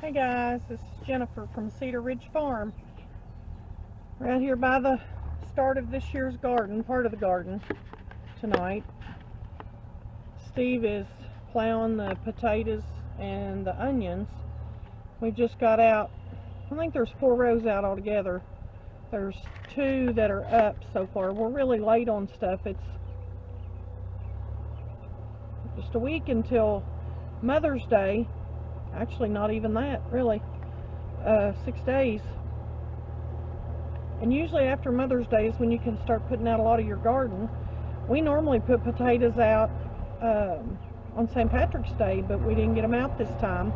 Hey guys, this is Jennifer from Cedar Ridge Farm. We're out here by the start of this year's garden, part of the garden tonight. Steve is plowing the potatoes and the onions. We just got out, I think there's 4 rows out altogether. There's 2 that are up so far. We're really late on stuff. It's just a week until Mother's Day. Actually, not even that, really. 6 days. And usually after Mother's Day is when you can start putting out a lot of your garden. We normally put potatoes out on St. Patrick's Day, but we didn't get them out this time.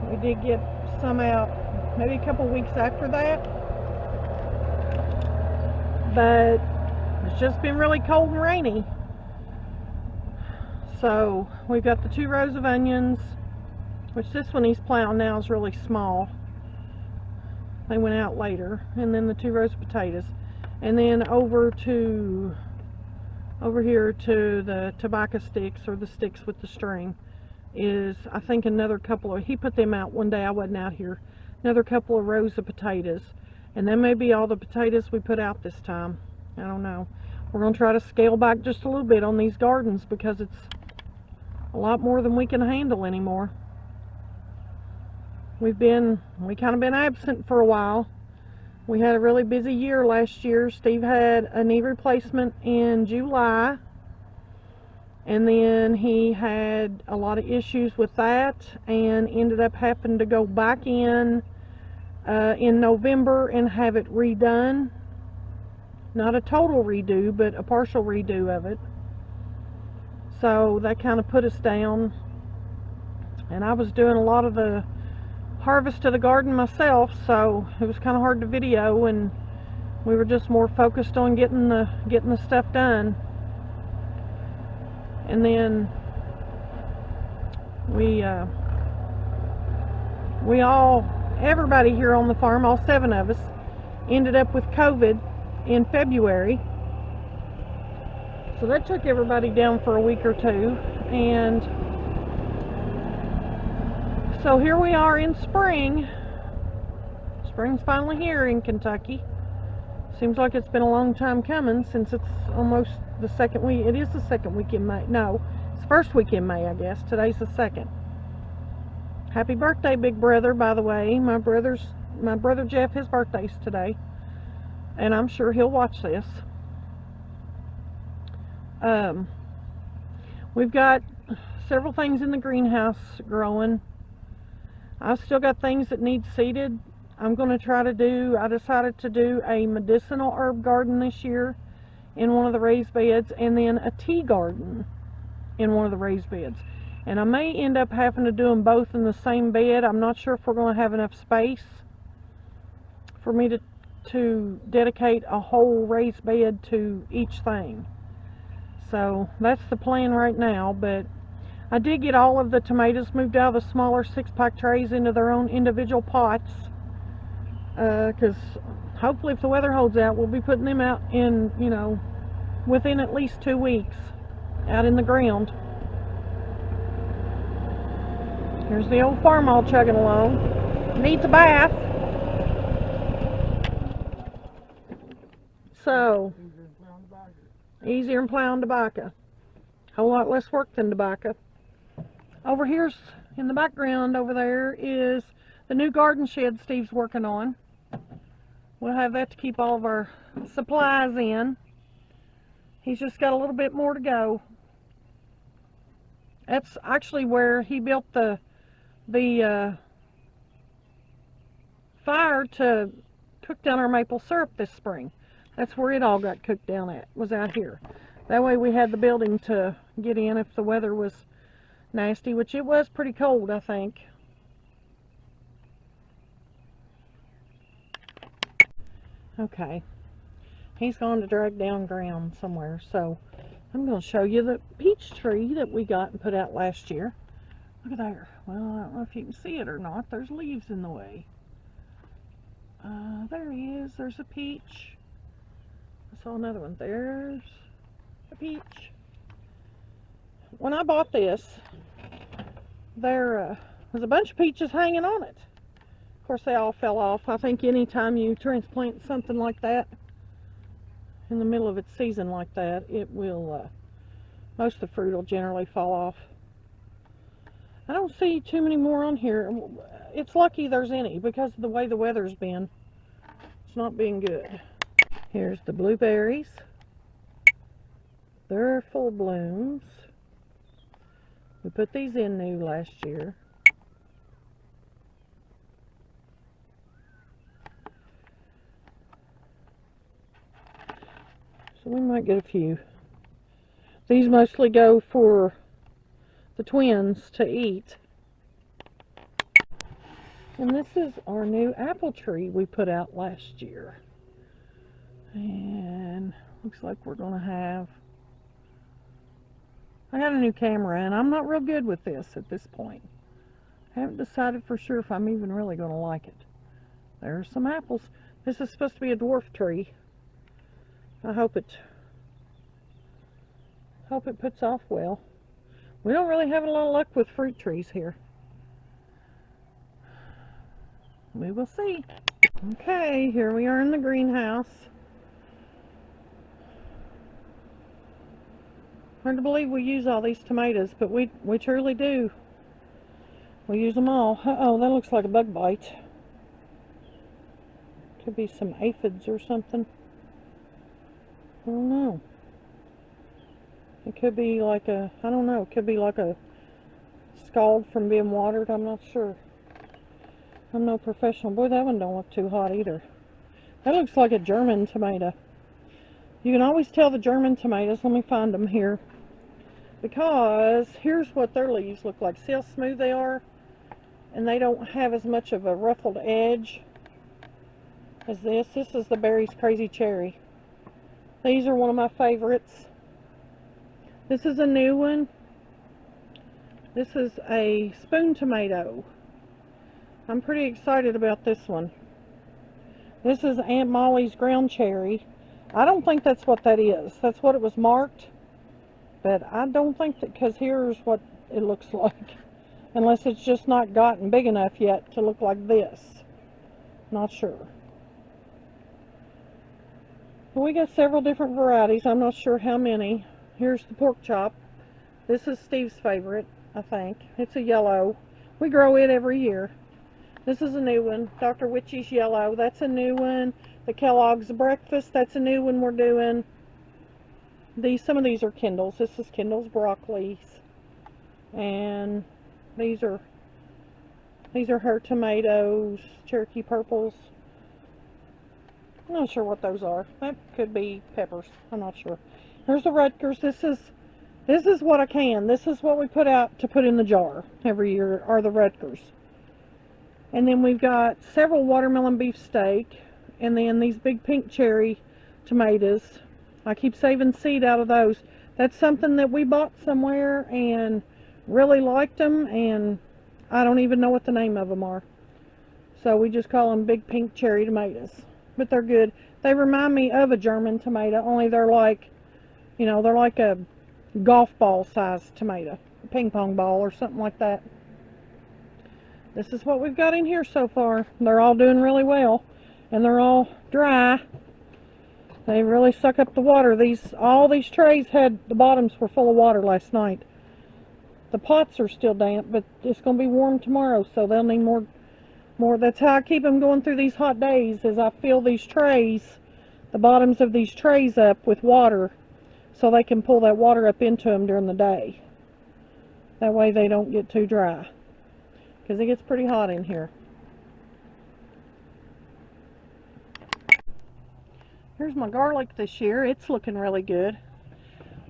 We did get some out maybe a couple weeks after that, but it's just been really cold and rainy. So we've got the 2 rows of onions, which this one he's plowing now is really small. They went out later. And then the 2 rows of potatoes. And then over here to the tobacco sticks, or the sticks with the string, is I think another couple of, he put them out one day I wasn't out here, another couple of rows of potatoes. And that may be all the potatoes we put out this time. I don't know. We're going to try to scale back just a little bit on these gardens because it's a lot more than we can handle anymore. We kind of been absent for a while. We had a really busy year last year. Steve had a knee replacement in July, and then he had a lot of issues with that and ended up having to go back in November and have it redone. Not a total redo, but a partial redo of it. So that kind of put us down, and I was doing a lot of the harvest of the garden myself, so it was kind of hard to video, and we were just more focused on getting the stuff done. And then everybody here on the farm, all 7 of us, ended up with COVID in February. So that took everybody down for a week or 2, and so here we are in spring. Spring's finally here in Kentucky. Seems like it's been a long time coming, since it's almost the second week. It is the second week in May. No, it's the first week in May, I guess. Today's the 2nd. Happy birthday, big brother, by the way. My brother Jeff, his birthday's today, and I'm sure he'll watch this. We've got several things in the greenhouse growing. I've still got things that need seeded. I decided to do a medicinal herb garden this year in one of the raised beds, and then a tea garden in one of the raised beds. And I may end up having to do them both in the same bed. I'm not sure if we're going to have enough space for me to dedicate a whole raised bed to each thing. So that's the plan right now, but I did get all of the tomatoes moved out of the smaller 6-pack trays into their own individual pots, because hopefully if the weather holds out, we'll be putting them out in, within at least 2 weeks out in the ground. Here's the old farm all chugging along. Needs a bath. So, easier than plowing tobacco. Whole lot less work than tobacco. Over here's, in the background over there, is the new garden shed Steve's working on. We'll have that to keep all of our supplies in. He's just got a little bit more to go. That's actually where he built the fire to cook down our maple syrup this spring. That's where it all got cooked down at, was out here. That way we had the building to get in if the weather was nasty, which it was pretty cold, I think. Okay, he's gone to drag down ground somewhere, so I'm going to show you the peach tree that we got and put out last year. Look at there. Well, I don't know if you can see it or not. There's leaves in the way. There he is. There's a peach. I saw another one. There's a peach. When I bought this, There's a bunch of peaches hanging on it. Of course, they all fell off. I think anytime you transplant something like that in the middle of its season like that, it will, most of the fruit will generally fall off. I don't see too many more on here. It's lucky there's any because of the way the weather's been. It's not been good. Here's the blueberries. They're full blooms. We put these in new last year. So we might get a few. These mostly go for the twins to eat. And this is our new apple tree we put out last year. And looks like we're going to have... I got a new camera and I'm not real good with this at this point. I haven't decided for sure if I'm even really going to like it. There's some apples. This is supposed to be a dwarf tree. I hope it puts off well. We don't really have a lot of luck with fruit trees here. We will see. Okay, here we are in the greenhouse. Hard to believe we use all these tomatoes, but we truly do. We use them all. Uh-oh, that looks like a bug bite. Could be some aphids or something. I don't know. It could be like a, I don't know, it could be like a scald from being watered. I'm not sure. I'm no professional. Boy, that one don't look too hot either. That looks like a German tomato. You can always tell the German tomatoes. Let me find them here. Because here's what their leaves look like. See how smooth they are? And they don't have as much of a ruffled edge as this. This is the Berry's Crazy Cherry. These are one of my favorites. This is a new one. This is a spoon tomato. I'm pretty excited about this one. This is Aunt Molly's ground cherry. I don't think that's what that is. That's what it was marked. But I don't think that, because here's what it looks like. Unless it's just not gotten big enough yet to look like this. Not sure. But we got several different varieties. I'm not sure how many. Here's the pork chop. This is Steve's favorite, I think. It's a yellow. We grow it every year. This is a new one. Dr. Witchy's yellow. That's a new one. The Kellogg's breakfast. That's a new one we're doing. Some of these are Kendall's. This is Kendall's broccolis. And these are her tomatoes, Cherokee purples. I'm not sure what those are. That could be peppers. I'm not sure. Here's the Rutgers. This is what I can. This is what we put out to put in the jar every year, are the Rutgers. And then we've got several watermelon beefsteak, and then these big pink cherry tomatoes. I keep saving seed out of those. That's something that we bought somewhere and really liked them, and I don't even know what the name of them are. So we just call them big pink cherry tomatoes. But they're good. They remind me of a German tomato, only they're like, you know, they're like a golf ball sized tomato, a ping pong ball or something like that. This is what we've got in here so far. They're all doing really well, and they're all dry. They really suck up the water. All these trays the bottoms were full of water last night. The pots are still damp, but it's going to be warm tomorrow, so they'll need more. That's how I keep them going through these hot days, is I fill these trays, the bottoms of these trays up with water, so they can pull that water up into them during the day. That way they don't get too dry, because it gets pretty hot in here. Here's my garlic this year. It's looking really good.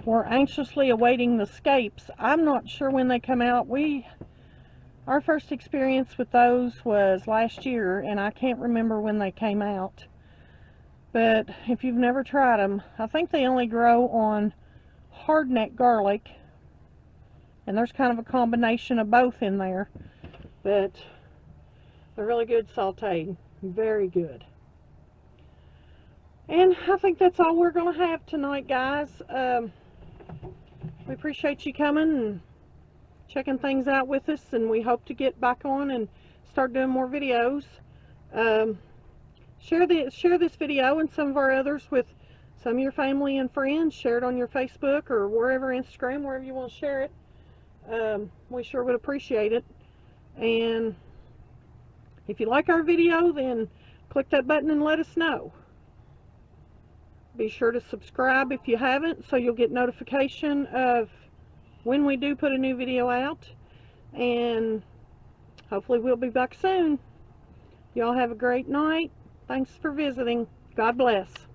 We're anxiously awaiting the scapes. I'm not sure when they come out. Our first experience with those was last year, and I can't remember when they came out. But if you've never tried them, I think they only grow on hardneck garlic, and there's kind of a combination of both in there. But they're really good sauteed. Very good. And I think that's all we're going to have tonight, guys. We appreciate you coming and checking things out with us, and we hope to get back on and start doing more videos. Share this video and some of our others with some of your family and friends. Share it on your Facebook or wherever, Instagram, wherever you want to share it. We sure would appreciate it. And if you like our video, then click that button and let us know. Be sure to subscribe if you haven't, so you'll get notification of when we do put a new video out. And hopefully we'll be back soon. Y'all have a great night. Thanks for visiting. God bless.